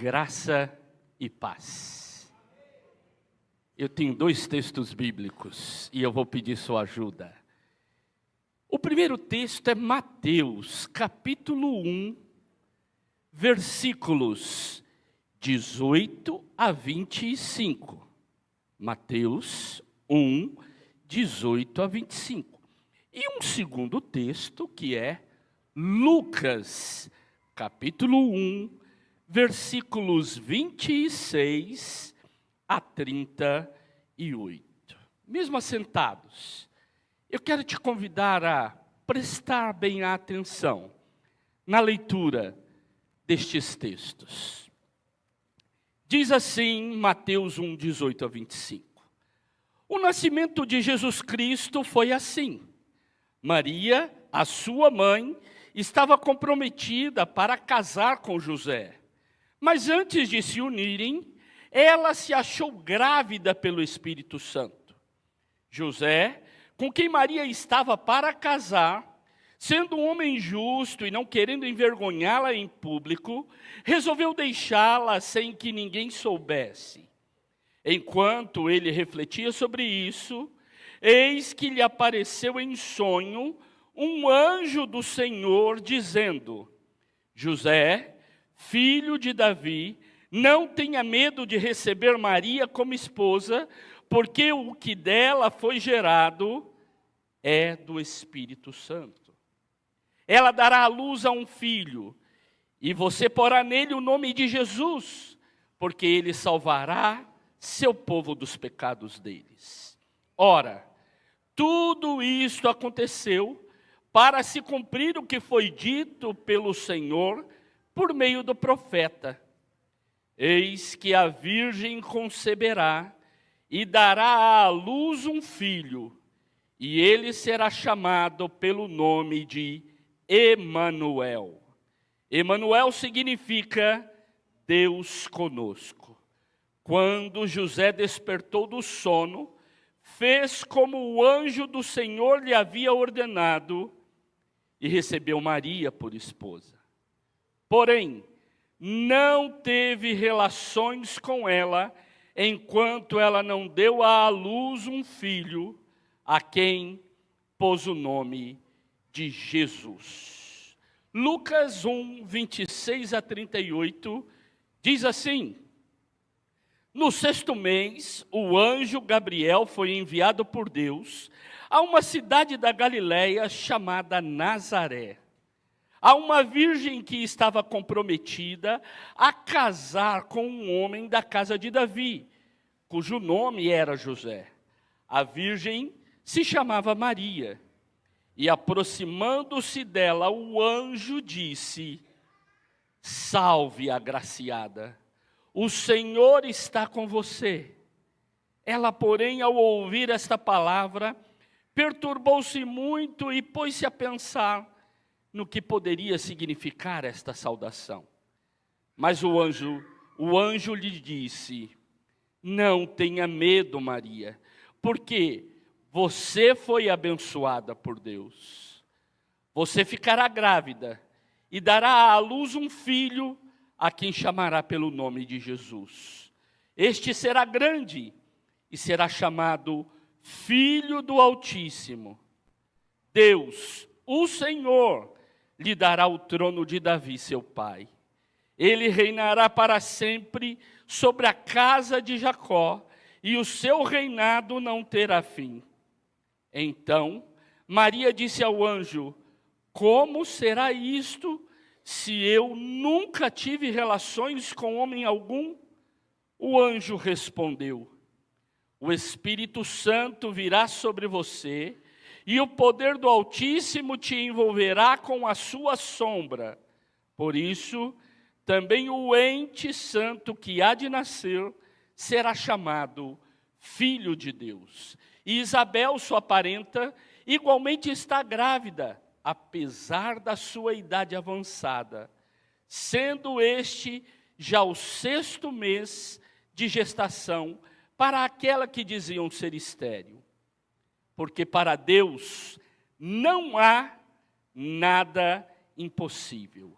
Graça e paz. Eu tenho 2 textos bíblicos e eu vou pedir sua ajuda. O primeiro texto é Mateus, capítulo 1, versículos 18 a 25. Mateus 1, 18 a 25. E um segundo texto que é Lucas, capítulo 1, versículos 26 a 38. Mesmo assentados, eu quero te convidar a prestar bem atenção na leitura destes textos. Diz assim, Mateus 1, 18 a 25. O nascimento de Jesus Cristo foi assim. Maria, a sua mãe, estava comprometida para casar com José. Mas antes de se unirem, ela se achou grávida pelo Espírito Santo. José, com quem Maria estava para casar, sendo um homem justo e não querendo envergonhá-la em público, resolveu deixá-la sem que ninguém soubesse. Enquanto ele refletia sobre isso, eis que lhe apareceu em sonho um anjo do Senhor dizendo: José, filho de Davi, não tenha medo de receber Maria como esposa, porque o que dela foi gerado é do Espírito Santo. Ela dará à luz a um filho, e você porá nele o nome de Jesus, porque ele salvará seu povo dos pecados deles. Ora, tudo isto aconteceu para se cumprir o que foi dito pelo Senhor por meio do profeta. Eis que a virgem conceberá e dará à luz um filho, e ele será chamado pelo nome de Emanuel. Emanuel significa Deus conosco. Quando José despertou do sono, fez como o anjo do Senhor lhe havia ordenado e recebeu Maria por esposa. Porém, não teve relações com ela, enquanto ela não deu à luz um filho, a quem pôs o nome de Jesus. Lucas 1, 26 a 38, diz assim: No 6º mês, o anjo Gabriel foi enviado por Deus a uma cidade da Galileia chamada Nazaré, a uma virgem que estava comprometida a casar com um homem da casa de Davi, cujo nome era José. A virgem se chamava Maria. E aproximando-se dela, o anjo disse: Salve, agraciada, o Senhor está com você. Ela, porém, ao ouvir esta palavra, perturbou-se muito e pôs-se a pensar no que poderia significar esta saudação. Mas o anjo lhe disse: Não tenha medo, Maria, porque você foi abençoada por Deus. Você ficará grávida e dará à luz um filho, a quem chamará pelo nome de Jesus. Este será grande e será chamado Filho do Altíssimo. Deus, o Senhor, lhe dará o trono de Davi, seu pai. Ele reinará para sempre sobre a casa de Jacó, e o seu reinado não terá fim. Então, Maria disse ao anjo: Como será isto, se eu nunca tive relações com homem algum? O anjo respondeu: O Espírito Santo virá sobre você, e o poder do Altíssimo te envolverá com a sua sombra. Por isso, também o ente santo que há de nascer será chamado Filho de Deus. E Isabel, sua parenta, igualmente está grávida, apesar da sua idade avançada, sendo este já o 6º mês de gestação para aquela que diziam ser estéril. Porque para Deus não há nada impossível.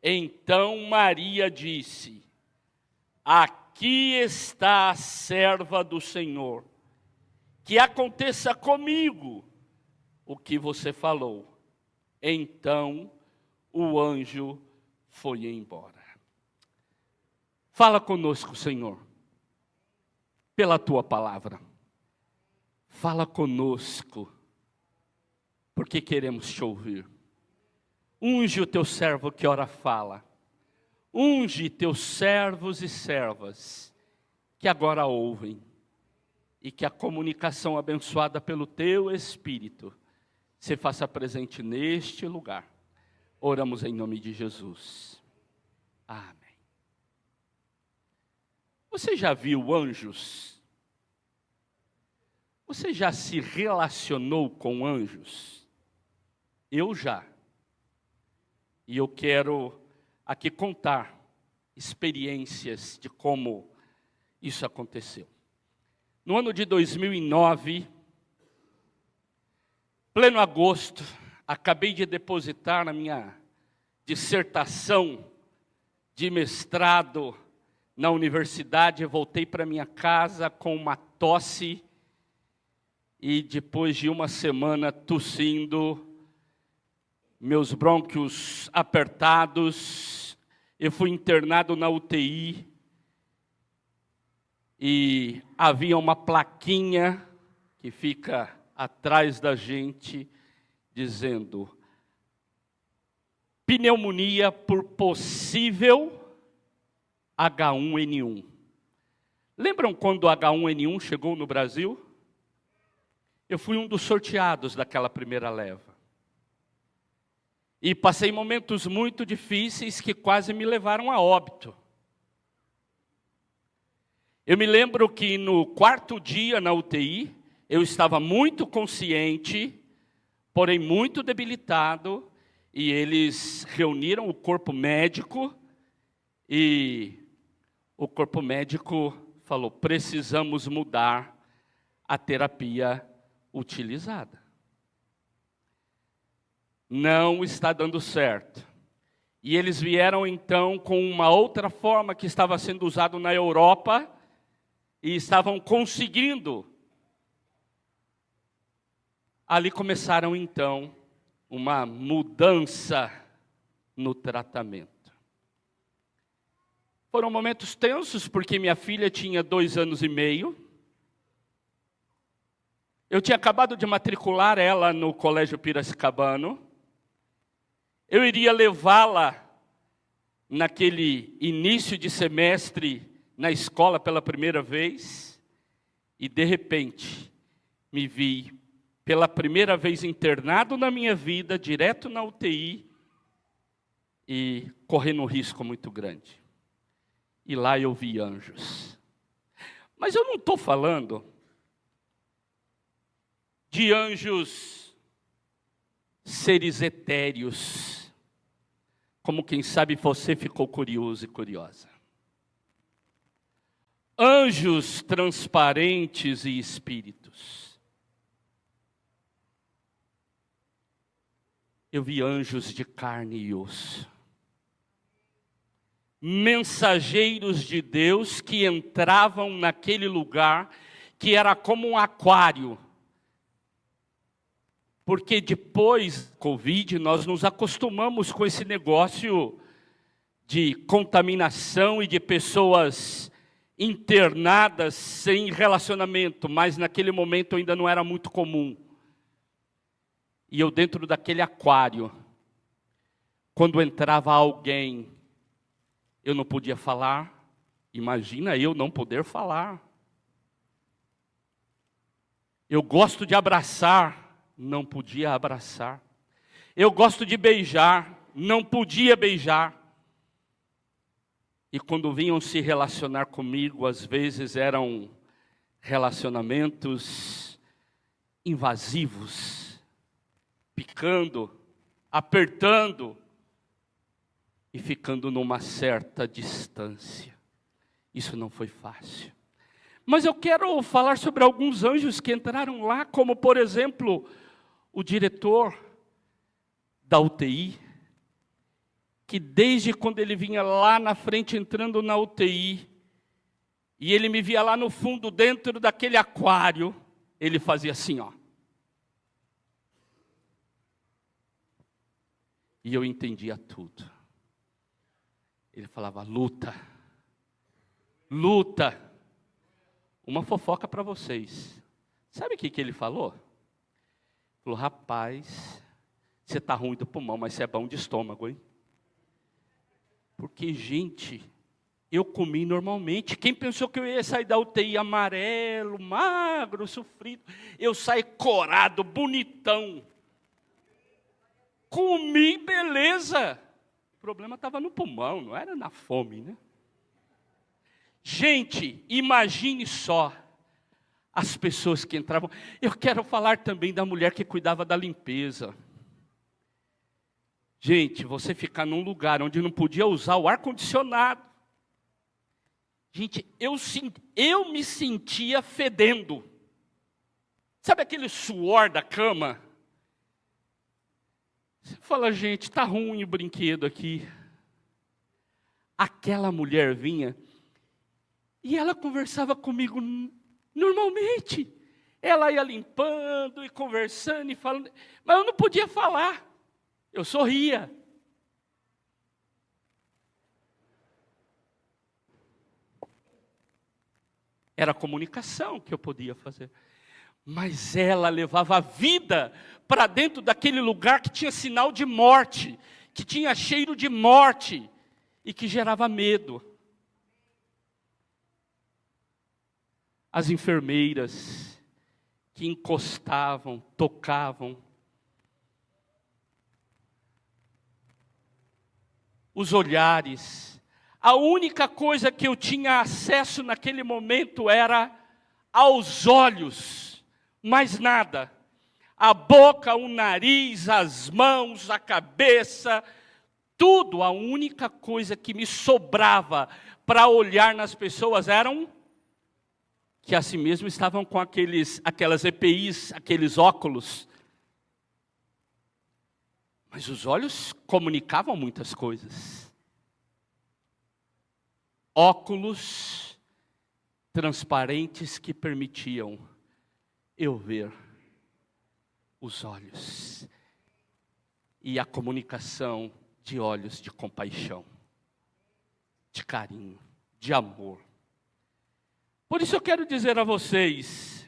Então Maria disse: aqui está a serva do Senhor, que aconteça comigo o que você falou. Então o anjo foi embora. Fala conosco, Senhor, pela tua palavra. Fala conosco, porque queremos te ouvir. Unge o teu servo que ora fala. Unge teus servos e servas que agora ouvem. E que a comunicação abençoada pelo teu Espírito se faça presente neste lugar. Oramos em nome de Jesus. Amém. Você já viu anjos? Você já se relacionou com anjos? Eu já. E eu quero aqui contar experiências de como isso aconteceu. No ano de 2009, pleno agosto, acabei de depositar na minha dissertação de mestrado na universidade. Voltei para minha casa com uma tosse e depois de uma semana tossindo, meus brônquios apertados, eu fui internado na UTI e havia uma plaquinha que fica atrás da gente dizendo: pneumonia por possível H1N1. Lembram quando o H1N1 chegou no Brasil? Eu fui um dos sorteados daquela primeira leva. E passei momentos muito difíceis que quase me levaram a óbito. Eu me lembro que no 4º dia na UTI, eu estava muito consciente, porém muito debilitado, e eles reuniram o corpo médico, e o corpo médico falou: precisamos mudar a terapia utilizada. Não está dando certo. E eles vieram então com uma outra forma que estava sendo usado na Europa e estavam conseguindo. Ali começaram então uma mudança no tratamento. Foram momentos tensos porque minha filha tinha 2 anos e meio. Eu tinha acabado de matricular ela no Colégio Piracicabano. Eu iria levá-la naquele início de semestre na escola pela primeira vez. E de repente me vi pela primeira vez internado na minha vida, direto na UTI e correndo um risco muito grande. E lá eu vi anjos. Mas eu não estou falando de anjos seres etéreos, como quem sabe você ficou curioso e curiosa. Anjos transparentes e espíritos. Eu vi anjos de carne e osso. Mensageiros de Deus que entravam naquele lugar que era como um aquário. Porque depois do Covid, nós nos acostumamos com esse negócio de contaminação e de pessoas internadas sem relacionamento, mas naquele momento ainda não era muito comum. E eu dentro daquele aquário, quando entrava alguém, eu não podia falar. Imagina eu não poder falar. Eu gosto de abraçar. Não podia abraçar. Eu gosto de beijar, não podia beijar. E quando vinham se relacionar comigo, às vezes eram relacionamentos invasivos, picando, apertando e ficando numa certa distância. Isso não foi fácil. Mas eu quero falar sobre alguns anjos que entraram lá, como por exemplo, o diretor da UTI, que desde quando ele vinha lá na frente entrando na UTI, e ele me via lá no fundo, dentro daquele aquário, ele fazia assim, ó. E eu entendia tudo. Ele falava, luta, luta. Uma fofoca para vocês. Sabe o que ele falou? Falou, rapaz, você está ruim do pulmão, mas você é bom de estômago, hein? Porque, gente, eu comi normalmente. Quem pensou que eu ia sair da UTI amarelo, magro, sofrido? Eu saí corado, bonitão. Comi, beleza. O problema estava no pulmão, não era na fome, né? Gente, imagine só as pessoas que entravam. Eu quero falar também da mulher que cuidava da limpeza. Gente, você ficar num lugar onde não podia usar o ar-condicionado. Gente, eu me sentia fedendo. Sabe aquele suor da cama? Você fala, gente, está ruim o brinquedo aqui. Aquela mulher vinha e ela conversava comigo normalmente. Ela ia limpando e conversando e falando, mas eu não podia falar. Eu sorria. Era a comunicação que eu podia fazer. Mas ela levava a vida para dentro daquele lugar que tinha sinal de morte, que tinha cheiro de morte e que gerava medo. As enfermeiras que encostavam, tocavam. Os olhares. A única coisa que eu tinha acesso naquele momento era aos olhos, mais nada. A boca, o nariz, as mãos, a cabeça, tudo. A única coisa que me sobrava para olhar nas pessoas eram que assim mesmo estavam com aquelas EPIs, aqueles óculos. Mas os olhos comunicavam muitas coisas. Óculos transparentes que permitiam eu ver os olhos. E a comunicação de olhos de compaixão, de carinho, de amor. Por isso eu quero dizer a vocês,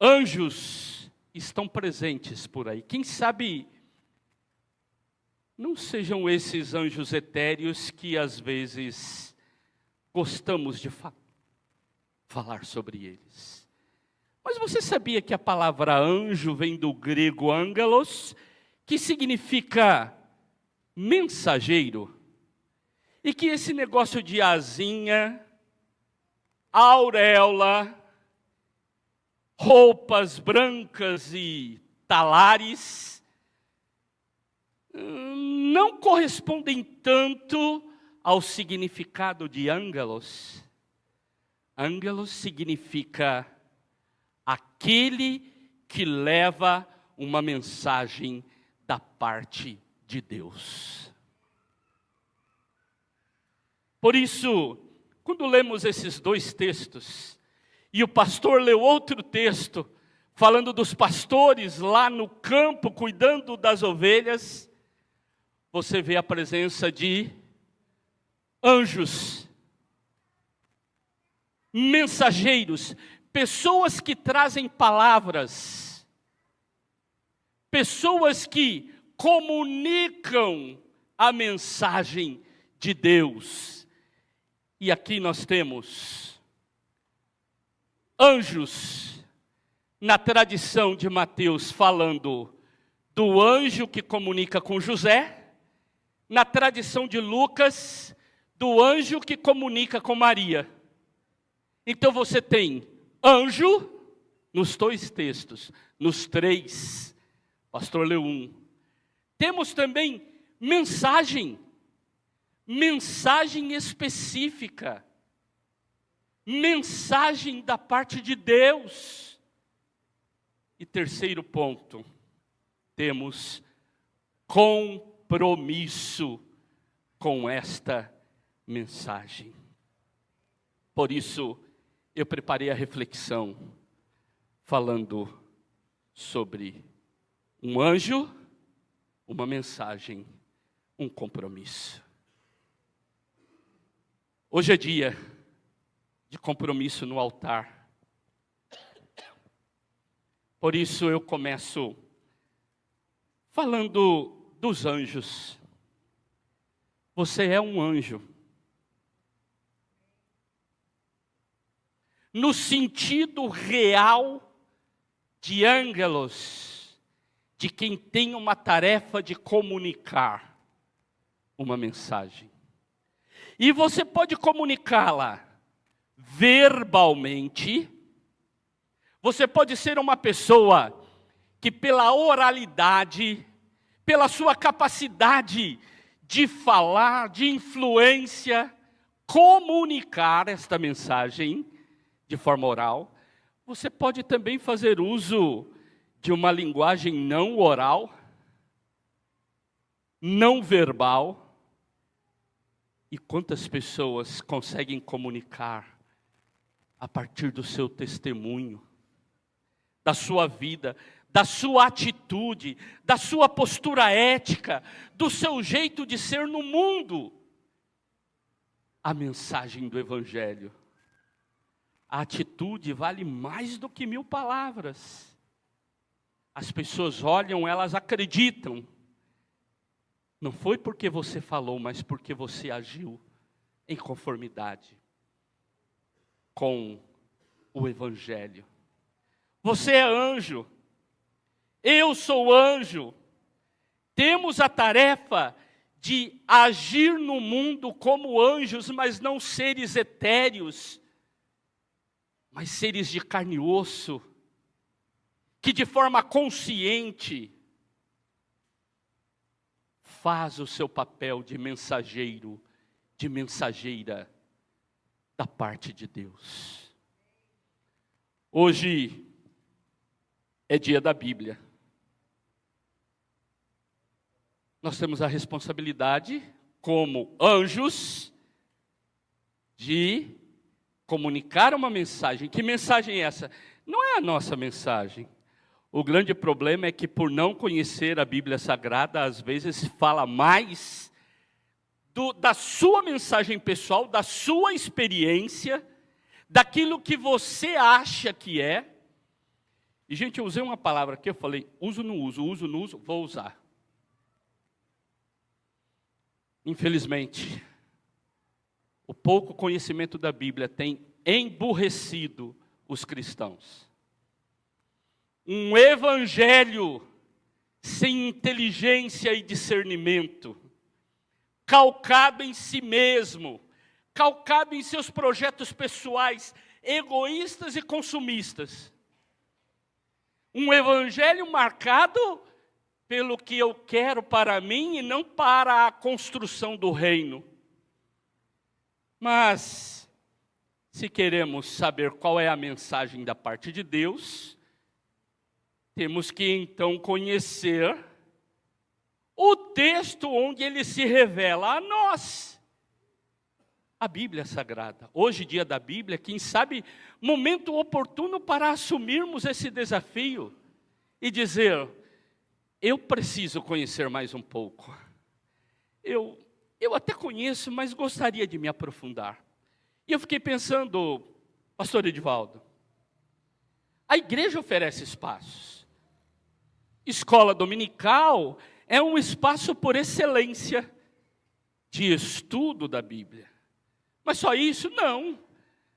anjos estão presentes por aí. Quem sabe não sejam esses anjos etéreos que às vezes gostamos de falar sobre eles. Mas você sabia que a palavra anjo vem do grego angelos, que significa mensageiro? E que esse negócio de asinha, auréola, roupas brancas e talares, não correspondem tanto ao significado de angelos. Angelos significa aquele que leva uma mensagem da parte de Deus. Por isso, quando lemos esses dois textos, e o pastor leu outro texto, falando dos pastores lá no campo, cuidando das ovelhas, você vê a presença de anjos, mensageiros, pessoas que trazem palavras, pessoas que comunicam a mensagem de Deus. E aqui nós temos anjos, na tradição de Mateus, falando do anjo que comunica com José, na tradição de Lucas, do anjo que comunica com Maria. Então você tem anjo nos dois textos, nos três. O pastor leu um. Temos também mensagem específica, mensagem da parte de Deus. E terceiro ponto, temos compromisso com esta mensagem. Por isso, eu preparei a reflexão falando sobre um anjo, uma mensagem, um compromisso. Hoje é dia de compromisso no altar. Por isso eu começo falando dos anjos. Você é um anjo. No sentido real de ângelos, de quem tem uma tarefa de comunicar uma mensagem. E você pode comunicá-la verbalmente. Você pode ser uma pessoa que pela oralidade, pela sua capacidade de falar, de influência, comunicar esta mensagem de forma oral. Você pode também fazer uso de uma linguagem não oral, não verbal. E quantas pessoas conseguem comunicar a partir do seu testemunho, da sua vida, da sua atitude, da sua postura ética, do seu jeito de ser no mundo, a mensagem do Evangelho. A atitude vale mais do que 1000 palavras. As pessoas olham, elas acreditam. Não foi porque você falou, mas porque você agiu em conformidade com o Evangelho. Você é anjo. Eu sou anjo. Temos a tarefa de agir no mundo como anjos, mas não seres etéreos, mas seres de carne e osso, que de forma consciente faz o seu papel de mensageiro, de mensageira da parte de Deus. Hoje é dia da Bíblia. Nós temos a responsabilidade, como anjos, de comunicar uma mensagem. Que mensagem é essa? Não é a nossa mensagem. O grande problema é que, por não conhecer a Bíblia Sagrada, às vezes fala mais da sua mensagem pessoal, da sua experiência, daquilo que você acha que é. E, gente, eu usei uma palavra aqui, eu falei, uso, não uso, vou usar. Infelizmente, o pouco conhecimento da Bíblia tem emburrecido os cristãos. Um evangelho sem inteligência e discernimento, calcado em si mesmo, calcado em seus projetos pessoais, egoístas e consumistas. Um evangelho marcado pelo que eu quero para mim e não para a construção do reino. Mas, se queremos saber qual é a mensagem da parte de Deus, temos que então conhecer o texto onde ele se revela a nós. A Bíblia Sagrada. Hoje, dia da Bíblia, quem sabe, momento oportuno para assumirmos esse desafio e dizer, eu preciso conhecer mais um pouco. Eu até conheço, mas gostaria de me aprofundar. E eu fiquei pensando, pastor Edivaldo, a igreja oferece espaços. Escola dominical é um espaço por excelência de estudo da Bíblia. Mas só isso? Não.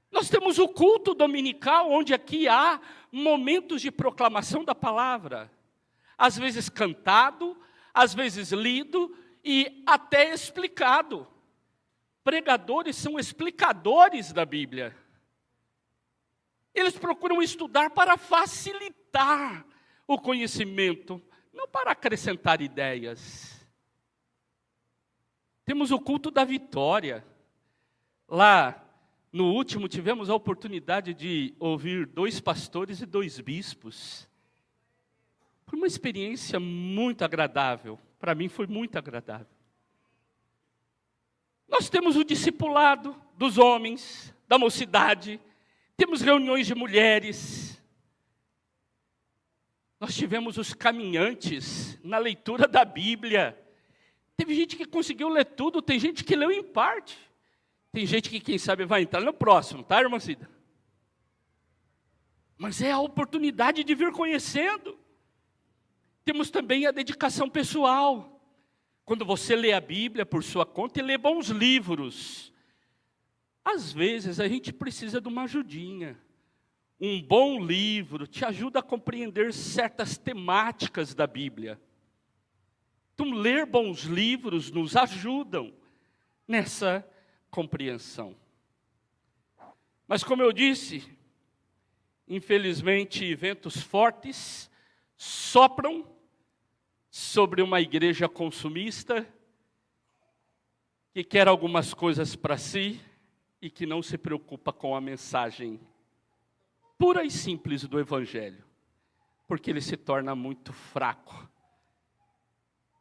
Nós temos o culto dominical, onde aqui há momentos de proclamação da palavra. Às vezes cantado, às vezes lido e até explicado. Pregadores são explicadores da Bíblia. Eles procuram estudar para facilitar o conhecimento, não para acrescentar ideias. Temos o culto da vitória. Lá, no último, tivemos a oportunidade de ouvir 2 pastores e 2 bispos. Foi uma experiência muito agradável. Para mim foi muito agradável. Nós temos o discipulado dos homens, da mocidade, temos reuniões de mulheres. Nós tivemos os caminhantes na leitura da Bíblia. Teve gente que conseguiu ler tudo, tem gente que leu em parte. Tem gente que, quem sabe, vai entrar no próximo, tá, irmã Cida? Mas é a oportunidade de vir conhecendo. Temos também a dedicação pessoal. Quando você lê a Bíblia por sua conta e lê bons livros, às vezes a gente precisa de uma ajudinha. Um bom livro te ajuda a compreender certas temáticas da Bíblia. Então, ler bons livros nos ajudam nessa compreensão. Mas como eu disse, infelizmente, ventos fortes sopram sobre uma igreja consumista que quer algumas coisas para si e que não se preocupa com a mensagem pura e simples do Evangelho, porque ele se torna muito fraco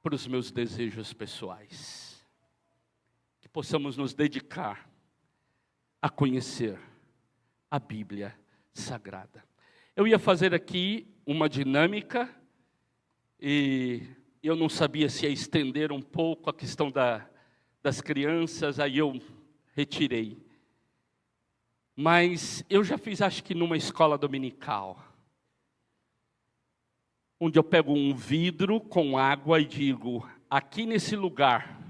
para os meus desejos pessoais. Que possamos nos dedicar a conhecer a Bíblia Sagrada. Eu ia fazer aqui uma dinâmica e eu não sabia se ia estender um pouco a questão das crianças, aí eu retirei. Mas eu já fiz, acho que numa escola dominical, onde eu pego um vidro com água e digo, aqui nesse lugar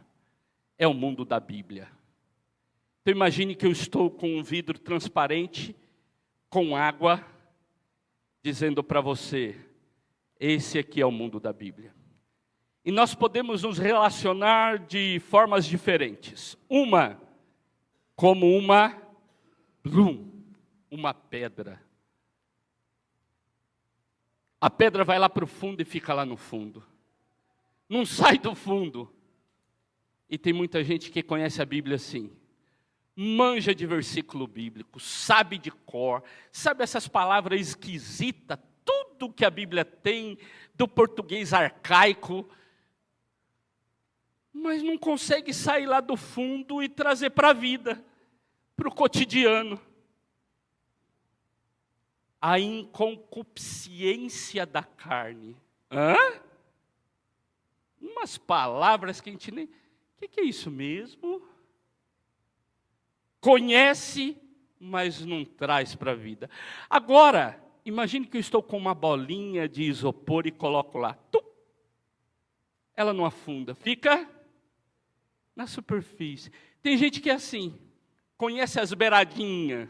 é o mundo da Bíblia. Então imagine que eu estou com um vidro transparente, com água, dizendo para você, esse aqui é o mundo da Bíblia. E nós podemos nos relacionar de formas diferentes. Uma, como uma pedra. A pedra vai lá para o fundo e fica lá no fundo. Não sai do fundo. E tem muita gente que conhece a Bíblia assim. Manja de versículo bíblico, sabe de cor, sabe essas palavras esquisitas, tudo que a Bíblia tem, do português arcaico, mas não consegue sair lá do fundo e trazer para a vida, para o cotidiano. A inconcupiscência da carne. Umas palavras que a gente nem... O que é isso mesmo? Conhece, mas não traz para a vida. Agora, imagine que eu estou com uma bolinha de isopor e coloco lá. Ela não afunda, fica na superfície. Tem gente que é assim, conhece as beiradinhas.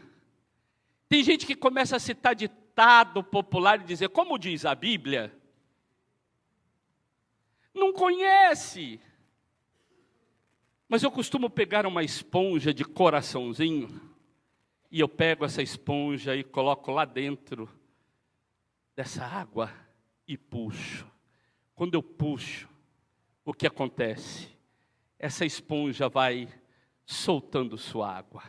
Tem gente que começa a citar ditado popular e dizer, como diz a Bíblia? Não conhece. Mas eu costumo pegar uma esponja de coraçãozinho, e eu pego essa esponja e coloco lá dentro dessa água e puxo. Quando eu puxo, o que acontece? Essa esponja vai soltando sua água.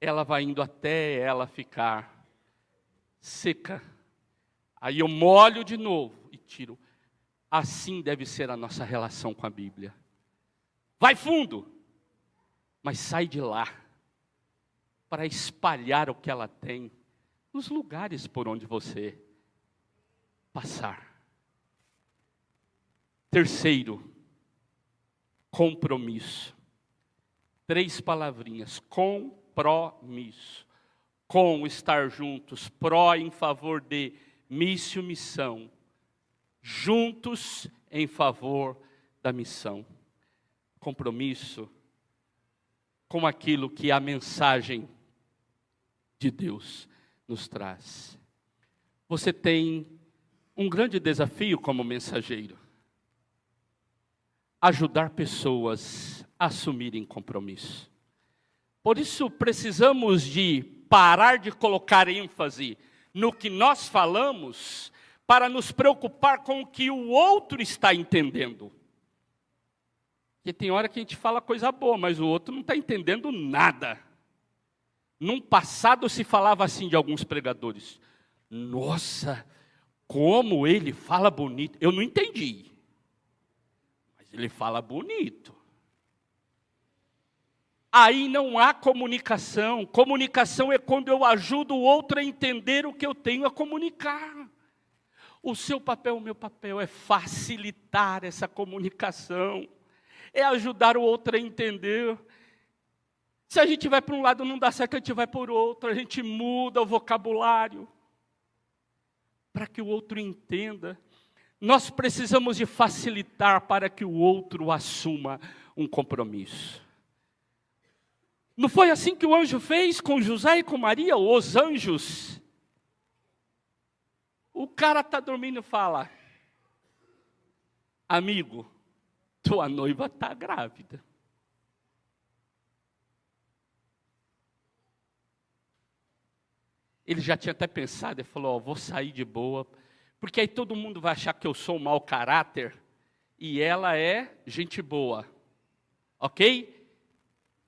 Ela vai indo até ela ficar seca. Aí eu molho de novo e tiro. Assim deve ser a nossa relação com a Bíblia. Vai fundo, mas sai de lá para espalhar o que ela tem nos lugares por onde você passar. Terceiro, compromisso. 3 palavrinhas, compromisso. Com, estar juntos, pró, em favor de, missio, missão. Juntos em favor da missão. Compromisso com aquilo que a mensagem de Deus nos traz. Você tem um grande desafio como mensageiro. Ajudar pessoas a assumirem compromisso. Por isso precisamos de parar de colocar ênfase no que nós falamos para nos preocupar com o que o outro está entendendo. Porque tem hora que a gente fala coisa boa, mas o outro não está entendendo nada. Num passado se falava assim de alguns pregadores. Nossa, como ele fala bonito. Eu não entendi. Mas ele fala bonito. aí não há comunicação. Comunicação é quando eu ajudo o outro a entender o que eu tenho a comunicar. O seu papel, o meu papel é facilitar essa comunicação, é ajudar o outro a entender. Se a gente vai para um lado não dá certo, a gente vai por outro, a gente muda o vocabulário para que o outro entenda. Nós precisamos de facilitar para que o outro assuma um compromisso. Não foi assim que o anjo fez com José e com Maria, os anjos? O cara está dormindo e fala: amigo, tua noiva está grávida. Ele já tinha até pensado, ele falou: vou sair de boa, porque aí todo mundo vai achar que eu sou um mau caráter, e ela é gente boa, ok?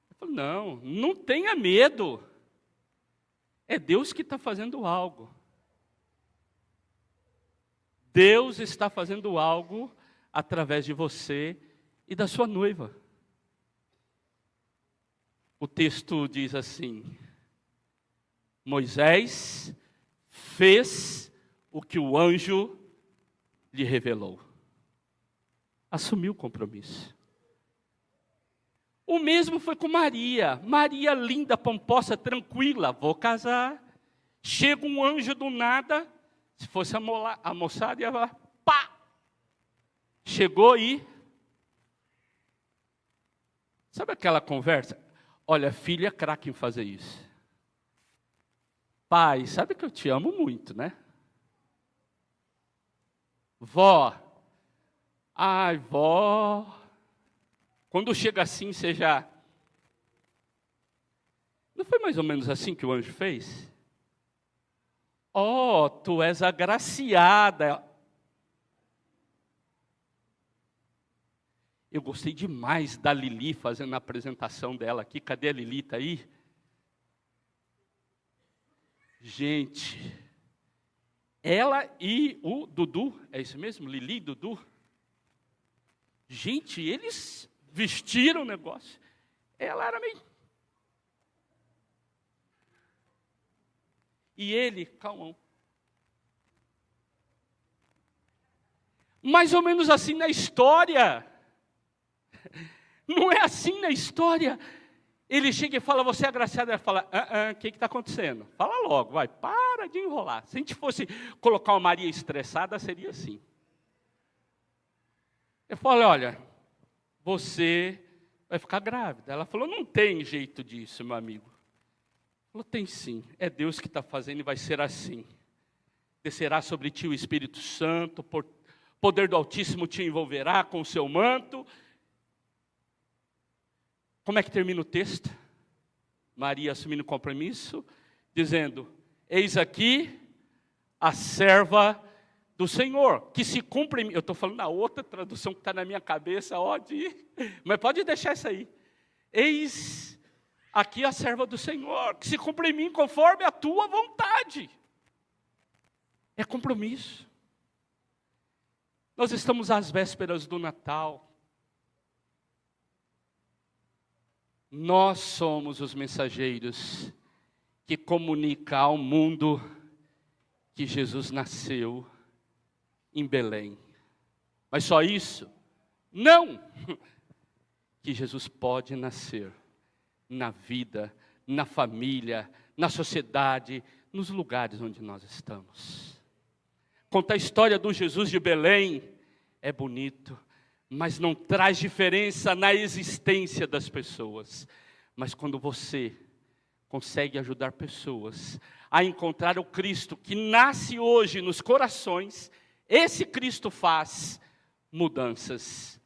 Eu falei: não tenha medo, é Deus que está fazendo algo. Deus está fazendo algo através de você e da sua noiva. O texto diz assim: Moisés fez o que o anjo lhe revelou. Assumiu o compromisso. O mesmo foi com Maria. Maria linda, pomposa, tranquila. Vou casar. Chega um anjo do nada. Se fosse a moçada, ia falar: pá! Chegou aí. Sabe aquela conversa? Olha, filha é craque em fazer isso. Pai, sabe que eu te amo muito, né? Vó. Ai, vó. Quando chega assim, você já... Não foi mais ou menos assim que o anjo fez? Oh, tu és agraciada. Eu gostei demais da Lili fazendo a apresentação dela aqui. Cadê a Lili? Está aí? Gente, ela e o Dudu, é isso mesmo? Lili e Dudu? Gente, eles vestiram o negócio. Ela era meio... E ele, calmão. Mais ou menos assim na história. Não é assim na história. Ele chega e fala: você é agraciada. Ela fala: o que está acontecendo? Fala logo, vai, para de enrolar. Se a gente fosse colocar uma Maria estressada, seria assim. Eu falei: olha, você vai ficar grávida. Ela falou: não tem jeito disso, meu amigo. Falou: tem sim, é Deus que está fazendo e vai ser assim. Descerá sobre ti o Espírito Santo, por poder do Altíssimo te envolverá com o seu manto. Como é que termina o texto? Maria assumindo o compromisso, dizendo: eis aqui a serva do Senhor, que se cumpre em mim. Eu estou falando na outra tradução que está na minha cabeça, mas pode deixar isso aí. Eis aqui a serva do Senhor, que se cumpre em mim conforme a tua vontade. É compromisso. Nós estamos às vésperas do Natal. Nós somos os mensageiros que comunicam ao mundo que Jesus nasceu em Belém. Mas só isso? Não! Que Jesus pode nascer na vida, na família, na sociedade, nos lugares onde nós estamos. Contar a história do Jesus de Belém é bonito, mas não traz diferença na existência das pessoas. Mas quando você consegue ajudar pessoas a encontrar o Cristo que nasce hoje nos corações, esse Cristo faz mudanças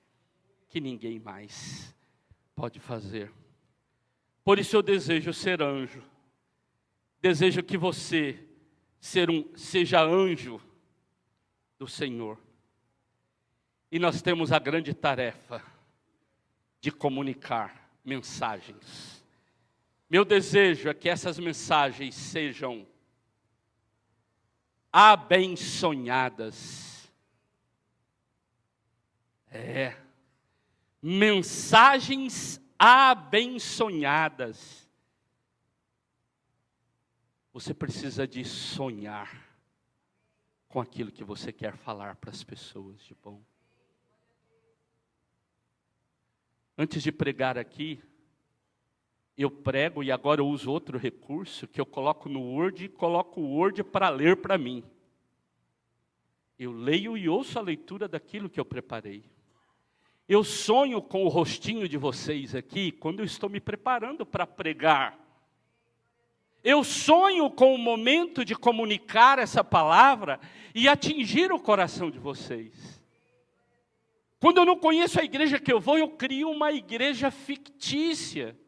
que ninguém mais pode fazer. Por isso eu desejo ser anjo. Desejo que você seja anjo do Senhor. E nós temos a grande tarefa de comunicar mensagens. Meu desejo é que essas mensagens sejam abençonhadas. Mensagens abençonhadas. Você precisa de sonhar com aquilo que você quer falar para as pessoas de bom. Antes de pregar aqui, eu prego e agora eu uso outro recurso que eu coloco no Word e coloco o Word para ler para mim. Eu leio e ouço a leitura daquilo que eu preparei. Eu sonho com o rostinho de vocês aqui quando eu estou me preparando para pregar. Eu sonho com o momento de comunicar essa palavra e atingir o coração de vocês. Quando eu não conheço a igreja que eu vou, eu crio uma igreja fictícia.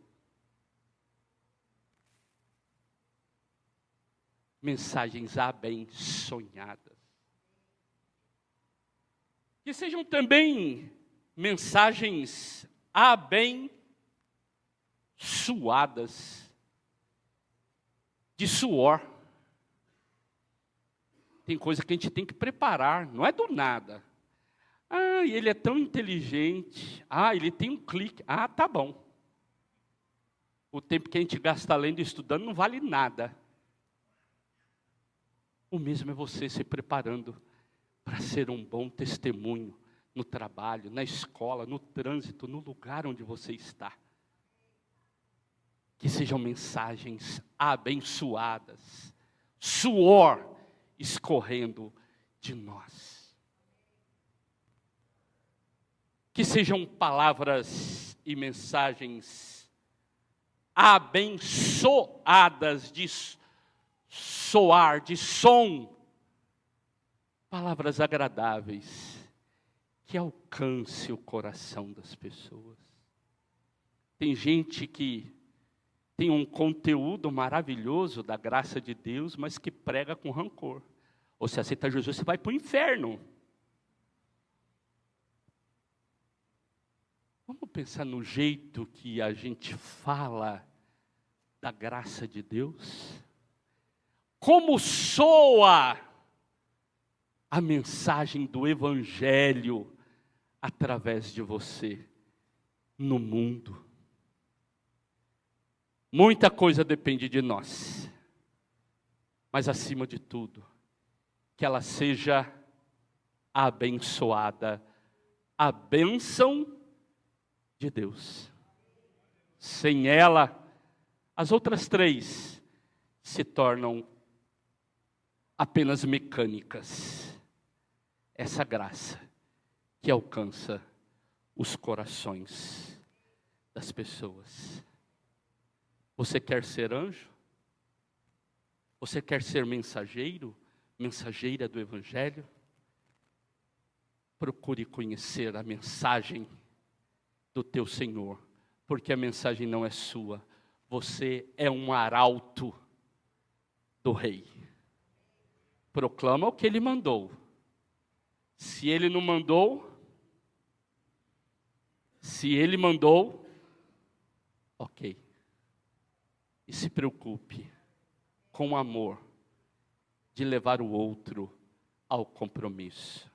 Mensagens abençoadas. Que sejam também mensagens abençoadas. De suor. Tem coisa que a gente tem que preparar, não é do nada. Ah, ele é tão inteligente. Ah, ele tem um clique. Ah, tá bom. O tempo que a gente gasta lendo e estudando não vale nada. O mesmo é você se preparando para ser um bom testemunho no trabalho, na escola, no trânsito, no lugar onde você está. Que sejam mensagens abençoadas, suor escorrendo de nós. Que sejam palavras e mensagens abençoadas de soar, de som. Palavras agradáveis que alcance o coração das pessoas. Tem gente que tem um conteúdo maravilhoso da graça de Deus, mas que prega com rancor. Ou se aceita Jesus, você vai para o inferno. Vamos pensar no jeito que a gente fala da graça de Deus? Como soa a mensagem do Evangelho através de você no mundo? Muita coisa depende de nós, mas acima de tudo, que ela seja abençoada, a bênção de Deus. Sem ela, as outras três se tornam apenas mecânicas. Essa graça que alcança os corações das pessoas. Você quer ser anjo? Você quer ser mensageiro? Mensageira do Evangelho? Procure conhecer a mensagem do teu Senhor, porque a mensagem não é sua. Você é um arauto do Rei. Proclama o que Ele mandou. Se Ele não mandou, ok. E se preocupe com amor de levar o outro ao compromisso.